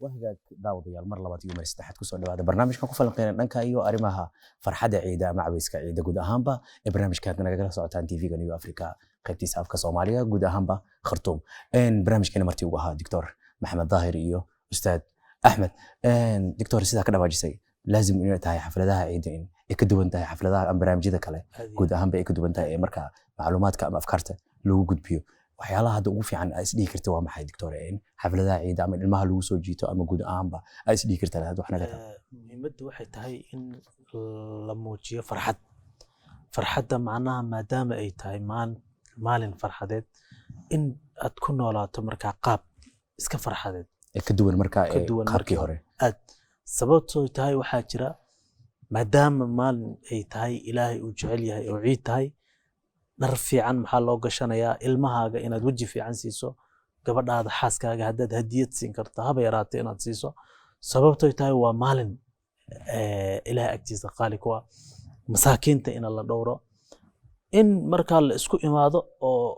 وهجاك داود يا المر لبات يوم استحت كسر هذا برنامج كان كفل قينا دنكا iyo arimaha farxada ciida macwiiska ciida guud ahaanba barnaamijkaadna naga socotaan TV-ga New Africa qaybtiisa afka Soomaaliga guud ahaanba Khartoum barnaamijkeena martii uu ahaa Dr. Maxamed Daahir iyo Ustaad Ahmed Dr. sida ka dhawaajisay laazim inay tahay xafladaha ciida in ay ka duwan tahay xafladaha ama barnaamijyada kale guud ahaanba ay ka duwan tahay marka macluumaadka ama afkaarta lagu gudbiyo waxyaalaha hadda ugu fiican ay isdhihi kartaa waa maxay Dr. xafladaha ciida ama ilmaha lagu soo jiito ama guud ahaanba ay isdhihi kartaa hadda wax naga tahay muhiimaddu waxay tahay in la muujiyo farxadda macnaha maadaama ay tahay maalin farxadeed in aad ku noolaato markaa qaab iska farxadeed ka duwan markaa qaabkii hore aad sababtoo tahay waxaa jira maadaama maalin ay tahay ilaahay uu jecel yahay oo ciid tahay dhar fiican maxaa loo gashanayaa ilmahaaga inaad waji fiican siiso gabadhaada xaaskaaga haddaad hadiyad siin karto haba yaraatee inaad siiso sababtoo tahay waa maalin ilaahay agtiisa qaali ku ah masaakiinta in la dhowro in markaa la isku imaado oo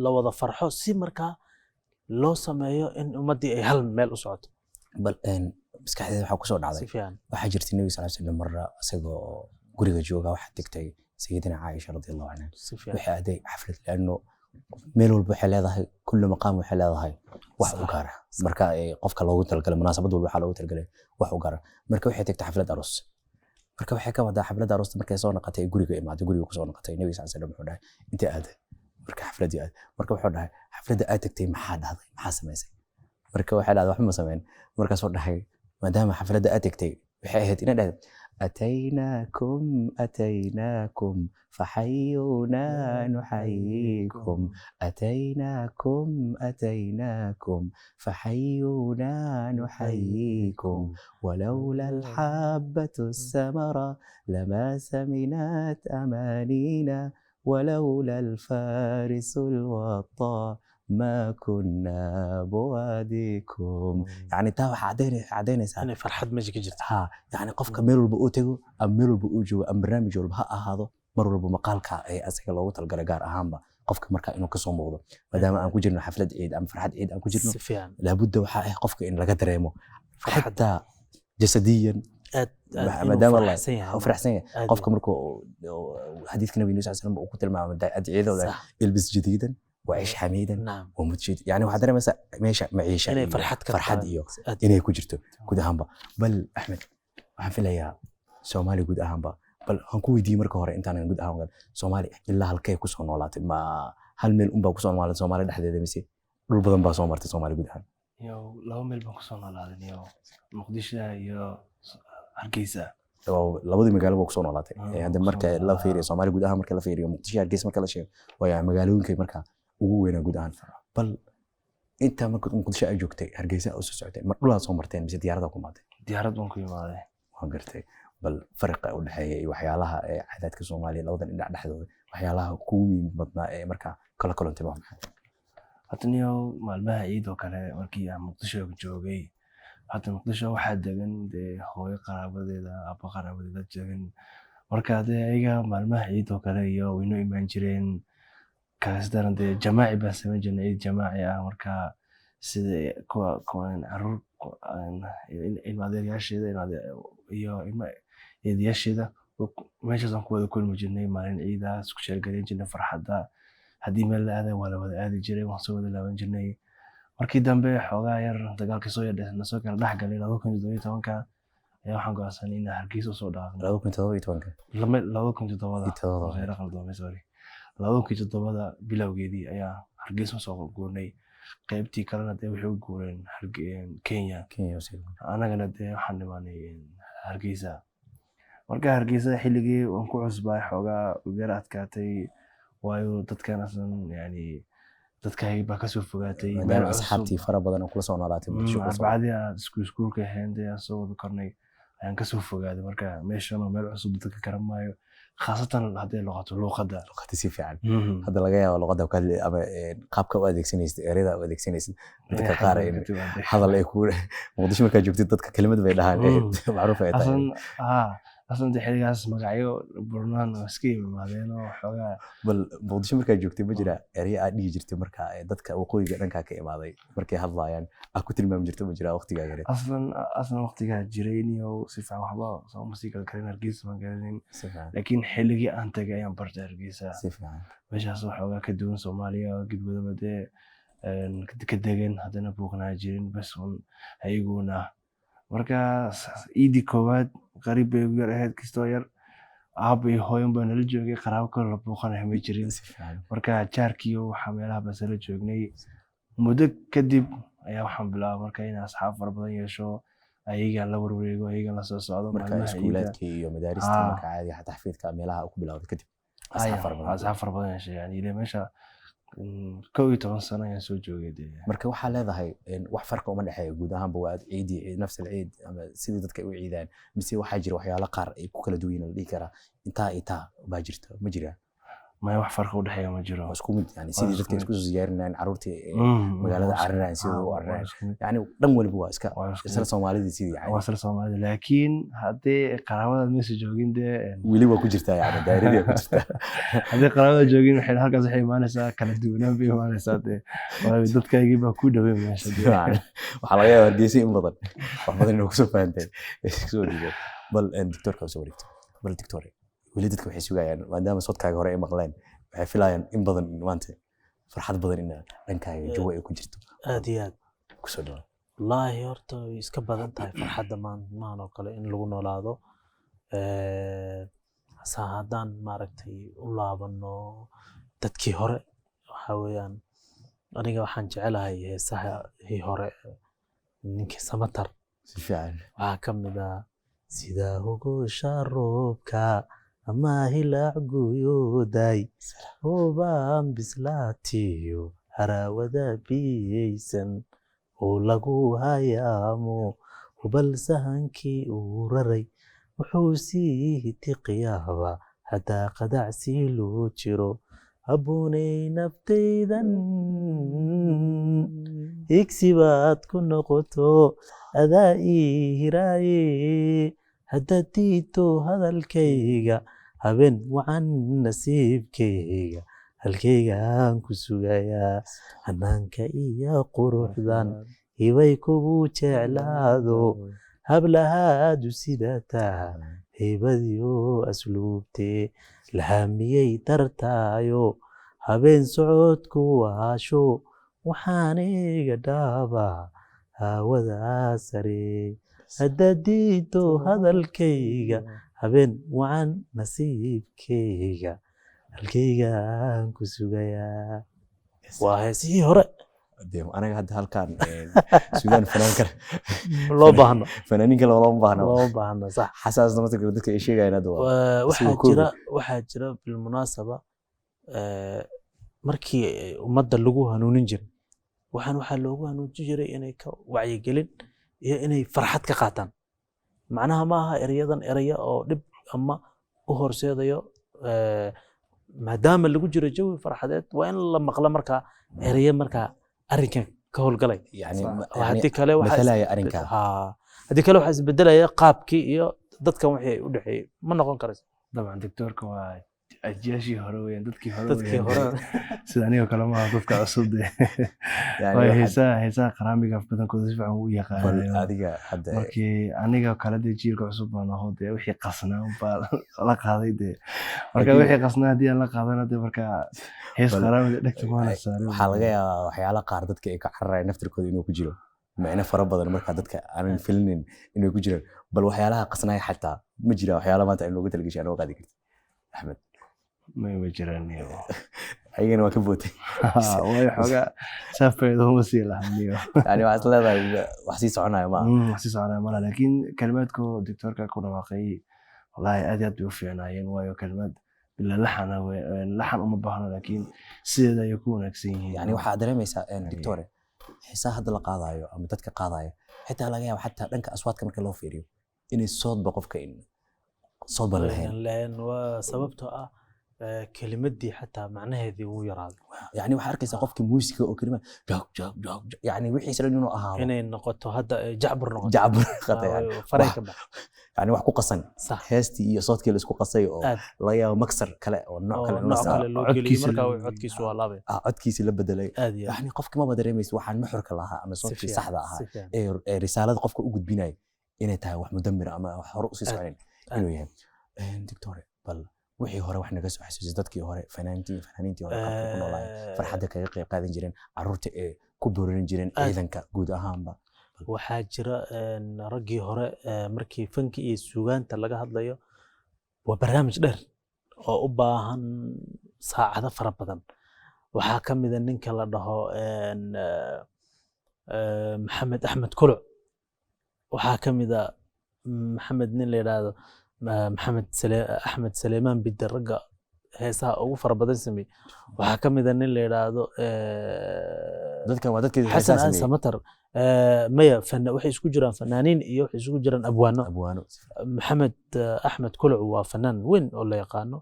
la wada farxo si markaa loo sameeyo in ummadii ay hal meel u socoto bal maskaxdeeda waxa ku soo dhacday waxa jirtay nabi sallallahu alayhi wasallam marra asagoo guriga jooga waxa tagtay sayidina Aisha radhiyallahu anha waxa aday xaflad laano meel walba waxa leedahay kullu maqaam waxa leedahay wax u gaar ah marka qofka loogu talgalay munaasabad walba waxa loogu talgalay wax u gaar ah marka waxay tagtay xaflad aroos marka waxay ka wada xaflad aroos markay soo noqotay guriga imaaday guriga ku soo noqotay nabi sallallahu alayhi wasallam wuxuu dhahay inta aad marka xafladii aad marka wuxuu dhahay xafladda aad tagtay maxaa dhahday maxaa sameysay marka waxa dhahday wax ma sameyn marka soo dhahay maadaama xafladda aad tagtay waxay ahayd ina dhahay أتيناكم فحيونا نحييكم أتيناكم فحيونا نحييكم ولولا الحبة الثمرة لما سمنت أمانينا ولولا الفارس الوطى ما كنا بواديكم يعني تا عدينيسا أنا فرحت ماجي جرت ها يعني قفك ميل walba uu tago am meel walba uu joogo am barnaamij walba ha ahaado mar walba maqaalka ay asaga loogu talgalay gaar ahaanba qofka marka inuu ka soo muuqdo maadaama aan ku jirno xaflad ciid am farxad ciid aan ku jirno laabudda waxa ay qofka in laga dareemo farxadda jasadiyan maadaama Allah farxsan yahay qofka markuu xadiiska nabi sallallahu alayhi wasallam uu ku tilmaamay adciidooda ilbis jadiidan وعيش حميدا ومتجد يعني وحدنا مثلا ماشي معيشه إني فرحت iyo inay ku jirto guud ahaanba bal Ahmed waxaan filayaa Soomaali guud ahaanba bal aan ku weydiiyay marka hore intaan guud ahaan Soomaali ilaa halkay ku soo noolaatay ma hal meel un baa ku soo noolaatay Soomaali dhexdeeda mise dhul badan baa soo martay Soomaali guud ahaan iyo laba meel baan ku soo noolaaday iyo Muqdisho iyo Hargeysa labadii magaalo baa ku soo noolaatay hadda marka la fiiriyo Soomaali guud ahaan marka la fiiriyo Muqdisho Hargeysa marka la sheego waa magaalooyinka marka ugu weyn guud ahaan bal inta markuu Muqdisho ay joogtay Hargeysa oo soo socotay mar dhulaa soo marteen mise diyaarada ku maatay diyaarad baan ku imaaday waan gartay bal farqa u dhaxeeya iyo waxyaalaha caadadka Soomaaliya labadan dhinac dhexdooda waxyaalaha ugu muhiim badnaa marka kala kulantay waa maxay hadaniyo maalmaha ciid oo kale markii aan Muqdisho joogay hadda Muqdisho waxa degan hooyo qaraabadeeda aba qaraabadeeda degan marka ayaga maalmaha ciid oo kale iyo waynu imaan jireen kaasdan jamaaci baa sameyn jirnay jamaaci ah marka sida kuwan arur ilmadeyaasheeda iyo ilmadeyaasheeda meeshaas aan ku wada kulmi jirnay maalin ciidaas ku sheegaleen jirnay farxadda hadii meel la aaday wala wada aadi jiray waan soo wada laaban jirnay markii dambe xoogaa yar dagaalkii soo yadhna soo kala dhaxgalay 2017 ayaa waxaan go'aansanay in Hargeysa soo dhaafno 2017 2007 bilowgeedii ayaa Hargeysa soo guurnay qaybtii kalena waxay u guureen Kenya anagana waxaan dhimanay Hargeysa marka Hargeysa xilligii aan ku cusbay xoogaa yar adkaatay waayo dadkan asan yani dadka ay ba ka soo fogaatay meel asxaabtii fara badan oo kula soo noolaatay arbacadii iskuulka heentay soo wada kornay ayaan ka soo fogaaday marka meeshan meel cusub dadka karamaayo khaasatan hadii luqadda si fiican hadda laga yaabo luqadda ama qaabka u adeegsanaysid ereyada u adeegsanaysid dadka qaar in hadal ay ku Muqdisho marka joogtid dadka kelimad bay dhahaan macruuf ay tahay aslan de xiligaas magacyo burnaan oo iska yimaadeen oo xoogaa bal muqdisho markaa joogtay ma jira erey aad dhihi jirtay markaa dadka waqooyiga dhankaa ka imaaday markay hadlayaan aad ku tilmaami jirtay ma jira waqtigaa yare aslan waqtigaa jiray niyo si fiican waxba soo ma sii kala karin Hargeysa ma garanin laakiin xilligii aan tagay ayaan bartay Hargeysa si fiican meeshaas waxoogaa ka duwan Soomaaliya gidwadaba dee ka degan haddana buuqnaa jirin bas un ayaguna marka iidi koowaad qariib bay ugu yar ahayd kastoo yar aabba iyo hooyan baa nala joogay qaraabo kale la buuqanayo ma jirin marka jaarkiiyo waxaa meelaha baan sala joognay muddo kadib ayaa waxaan bilaabay marka inaan asxaab fara badan yeesho ayagaan la warwareego ayagaan la soo socdo marka iskuulaadkii iyo madaarista marka caadi xataa xafiidka meelaha ku bilowday kadib asxaab fara badan yeeshay yani ilaa meesha 11 sano ayaan soo joogay marka waxaa leedahay wax farqa uma dhexeeyo guud ahaanba waa ciidii nafs ciid ama sidii dadka u ciidaan mise waxaa jira waxyaalo qaar ay ku kala duwan yihiin la dhihi karaa intaa baa jirta ma jiraa ما يوفر خود حياة مجرى اسكومد يعني سيدي ذلك اسكو زيارنا عروتي مقالة عرنا سيدو يعني دم والبوا اسكا سلا سومالي سيدي يعني وصل سومالي لكن هذه قرابة الناس جوجين ده ولي waa ku jirtaa يعني دايرة ku jirtaa هذه قرابة جوجين وحين halkaas waxay imaanaysaa kala duwanaan bay imaanaysaa dadkaygii baa ku dhaweey meesha waxa laga yaabaa Hargeysa in badan wax badan inuu ku soo fahanteen soo dhigo bal doctorka soo wareegto bal doctor weli dadku waxay sugayaan maadaama sodkaaga hore ay maqleen waxay filayaan in badan maanta farxad badan in dhankaaga jawi ay ku jirto aad iyo aad ku soo dhaw wallahi horta iska badan tahay farxadda maan oo kale in lagu noolaado haddaan maaragtay u laabano dadkii hore waxa weeyaan aniga waxaan jecelahay heesahii hore ninkii Samatar si fiican waxaa ka mid ah sida hogosha roobka ama hilaac guyooday hoobaan bislaatiyo harawada biyeysan oo lagu hayaamo hubal sahankii uu raray wuxuu sii tiqiyaaba haddaa qadacsi loo jiro abunay naftaydan igsi baad ku noqoto adaa ii hiraaye haddaad diidto hadalkayga habeen wacan nasiibkayga halkaygaan ku sugayaa hanaanka iyo quruxdan hibay kugu jeclaado hablahaadu sidataa haybadiyo asluubtee lahamiyey dartaayo habeen socodku waasho waxaan iga dhaabaa haawadaa sare haddaad diidto hadalkayga habeen wacan nasiibkayga halkaygaan ku sugayaa waa heesihii hore anaga hadda halkaan suudaan fanaan kale loo baahno fanaaniin kale loo baahno sax xasaasna marka dadka ay sheegayaan hadda waxaa jira bilmunaasaba markii ummadda lagu hanuunin jiray waxaa loogu hanuujin jiray inay ka wacyigelin iyo inay farxad ka qaataan macnaha ma aha erayadan eraya oo dhib ama u horseedayo maadaama lagu jiro jawi farxadeed waa in la maqlo markaa eraya markaa arrinkan ka howlgalay haddii kale waxaa isbedelaya qaabkii iyo dadkan wixii u dhexeeyey ma noqon karayso dabcan doctorka waa ajiyaashii hore weeyaan dadkii hore sida aniga kale maaha dadka cusub waa heesaha qaraamiga badankooda si fiican u yaqaanaan markii aniga kale dee jiilka cusub baan aho dee wixii qasnaa baa la qaaday dee marka wixii qasnaa haddii aan la qaadana dee marka hees qaraamiga dhegta maana saarin waxaa laga yaabaa waxyaala qaar dadka ay ka cararayaan naftirkooda inuu ku jiro macna fara badan marka dadka aanan filinin inuu ku jiraan bal waxyaalaha qasnaa xataa ma jira waxyaala maanta in loogu talagashay aan oo qaadi kartid Axmed ما جراني أيين ما كبوتي واي حاجة سافر هم وسيلة يعني وعد لا وحسيس عنا ما وحسيس عنا ما لكن كلماتكم دكتور كنا واقعي والله أديت بيوفي عنايين واي كلمات بالله لحن بهنا لكن سيدا يكون أكسين يعني واحد دري ميسا دكتور حسا هذا القاضي أو متتك قاضي حتى لاقيه حتى لنك أصوات كم كلام فيريو إن الصوت بقف كإن صوت بالله لأن وسببته kelimadii xataa macnaheedii wuu yaraaday yani waxaa arkaysaa qofkii muusiga oo kelima joog joog joog yani wixiisa dhan inuu ahaado inay noqoto hadda jacbur noqoto jacbur qata faray ka bax yani wax ku qasan heestii iyo soodkii la isku qasay oo laga yaabo maksar kale oo nooc kale loo geliyay markaa codkiisu waa laabay codkiisi la bedelay yani qofkii ma dareemaysa waxaan nuxurka lahaa ama soodkii saxda ahaa ee risaalada qofka u gudbinay inay tahay wax mudamir ama wax hore u sii socon inuu yahay doctor bal wixii hore wax naga soo xasuusay dadkii hore fanaaniintii hore qaabka ku noolaayeen farxadda kaga qayb qaadan jireen caruurta ee ku boorin jireen ciidanka guud ahaanba waxaa jira raggii hore markii fanki iyo suugaanta laga hadlayo waa barnaamij dheer oo u baahan saacado fara badan waxaa ka mid a ninka la dhaho maxamed axmed kuluc waxaa ka mid a maxamed nin la yidhaahdo maxamed axmed Saleymaan Bidde ragga heesaha ugu fara badan sameeyay waxaa ka mid ah nin la yiraahdo dadkan waa dadkii Xasan Aan Samatar maya waxay isku jiraan fanaaniin iyo waxay isku jiraan abwaano maxamed axmed kuluc waa fanaan weyn oo la yaqaano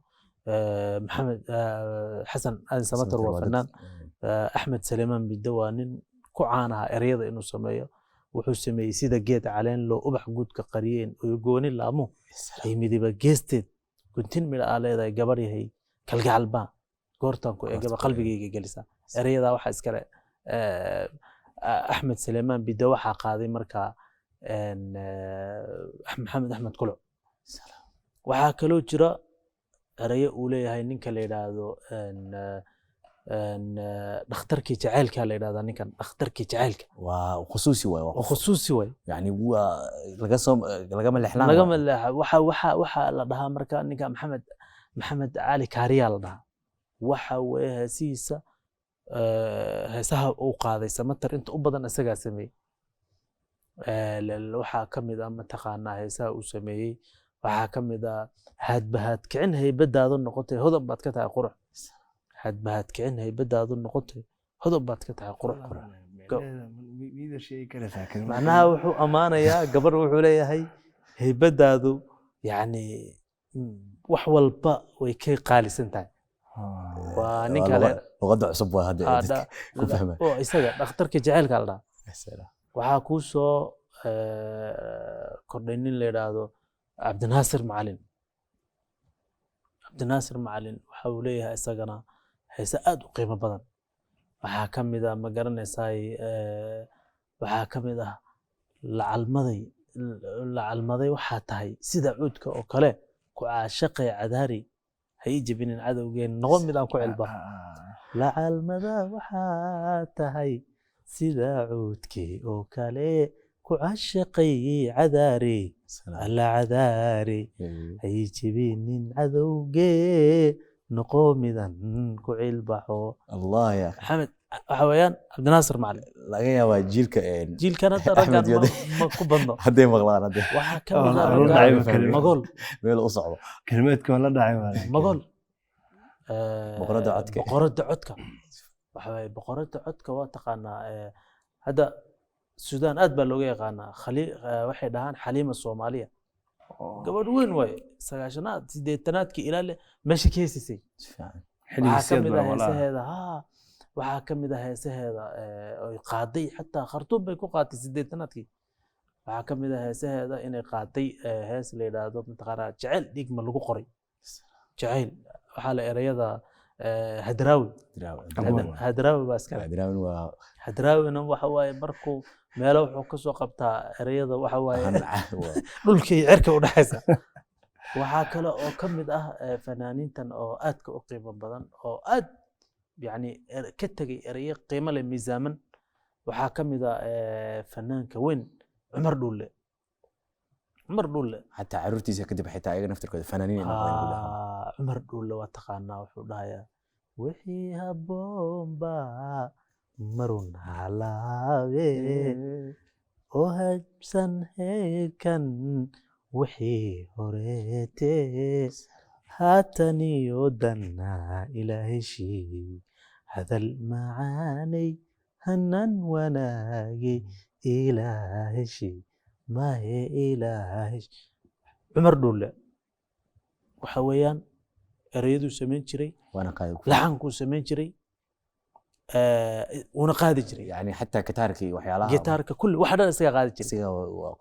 maxamed xasan aan Samatar waa fanaan axmed Saleymaan Bidde waa nin ku caanaha ereyada inuu sameeyo wuxuu sameeyay sida geed caleen loo ubax guudka qariyeen oo gooni laamo ay midiba geesteed guntin mid ah leedahay gabar yahay kalgacal baa goortan ku eegaba qalbigayga galisa ereyada waxa iskale axmed Saleymaan Bidde waxa qaaday markaa maxamed axmed kuluc waxa kaloo jira ereyo uu leeyahay ninka la yiraahdo dhakhtarkii jacaylka la yiraahdaa ninkan dhakhtarkii jacaylka waa khusuusi way yani waa laga malexnaa waxa la dhahaa marka ninka maxamed cali kaariya la dhahaa waxa way heesiisa heesaha uu qaaday Samatar inta u badan isaga sameeyay waxa kamid ah mataqaanaa heesaha uu sameeyay waxa kamid ah hadbaad kicin haybadaadu noqotay hodan baad ka tahay qurux hadbaad kicin haybadaadu noqotay hodan baad ka tahay qurux macnaha wuxuu amaanayaa gabar wuxuu leeyahay haybadaadu yani wax walba way ka qaalisan tahay waa ninka luqadda cusub waa hadda ku fahmay oo isaga dhakhtarka jacaylka la dhahaa waxaa ku soo kordhay nin la yiraahdo Cabdinaasir Macalin waxa uu leeyahay isagana heesa aad u qiimo badan waxaa ka mid ah ma garanaysaa waxaa ka mid ah lacalmaday waxaa tahay sida cuudka oo kale ku caashaqay cadaari hay jabinin cadowgeen noqon mid aan ku cilba lacalmada waxaa tahay sida cuudkii oo kale ku caashaqay cadaari alla cadaari hay jabinin cadowgeen noqon midan ku cilbaxo allah ya maxamed waxa weeyaan Cabdinaasir Macalin laga yaabaa jiilkana raggan ma ku badno hadday maqlaan hadday waxa ka magol meel u socdo kalimaadka la dhacay magol boqorada codka waxa way boqorada codka waa taqaanaa hadda Suudaan aad baa looga yaqaanaa waxay dhahaan Xaliima Soomaaliya gabadh weyn way 9aad 8aadki ilaa meesha ka heesisay waxaa ka mid ah heesaheeda ay qaaday xataa Khartoum bay ku qaatay 8aadki waxaa ka mid ah heesaheeda inay qaaday hees la yiraahdo mataqaanaa jacayl dhigma lagu qoray jacayl waxaa la ereyada hadraawi baa iska hadraawina waxa waaye markuu meelo wuxuu ka soo qabtaa ereyada waxa waaye dhulkii cirka u dhaxaysa waxaa kale oo ka mid ah fanaaniintan oo aadka u qiimo badan oo aad yani ka tagay ereyo qiimo leh miisaaman waxaa ka mid ah fanaanka weyn Cumar Dhulle حتى عرورتيسا كدب حتى ايغا نفتركود فنانين عمر dhulle waa taqaanaa wuxuu dhahayaa wixii haboonba marun halaabe oo habsan heekan wixii horeete haataniyo danna ilaaheshii hadal macaanay hanan wanaagi ilaaheshii ما هي إلهي عمر dhulle waxa weeyaan ereyaduu samayn jiray وانا قاعد laxankuu samayn jiray wuuna qaadi jiray يعني حتى كتاركي وحيالها gitaarka kulli waxa dhan isaga qaadi jiray isaga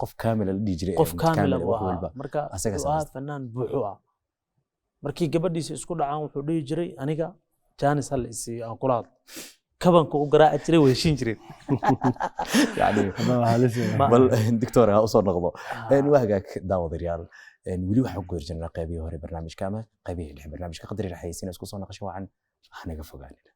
qof kaamil la dhigi jiray qof kaamil wax ah walba marka asaga waa samaysta. fanaan buuxu ah markii gabadhiisa isku dhacaan wuxuu dhihi jiray aniga jaanis hal isiiyo aan kula hadlo kabanka u garaaci jiray way heshin jireen يعني bal دكتور ha usoo noqdo wahagaag daawadayaal weli waxaan ku jirnaa qaybihii hore barnaamijka ama qaybihii dhexe barnaamijka qadri raxaysiin isku soo naqasho wacan hanaga fogaanina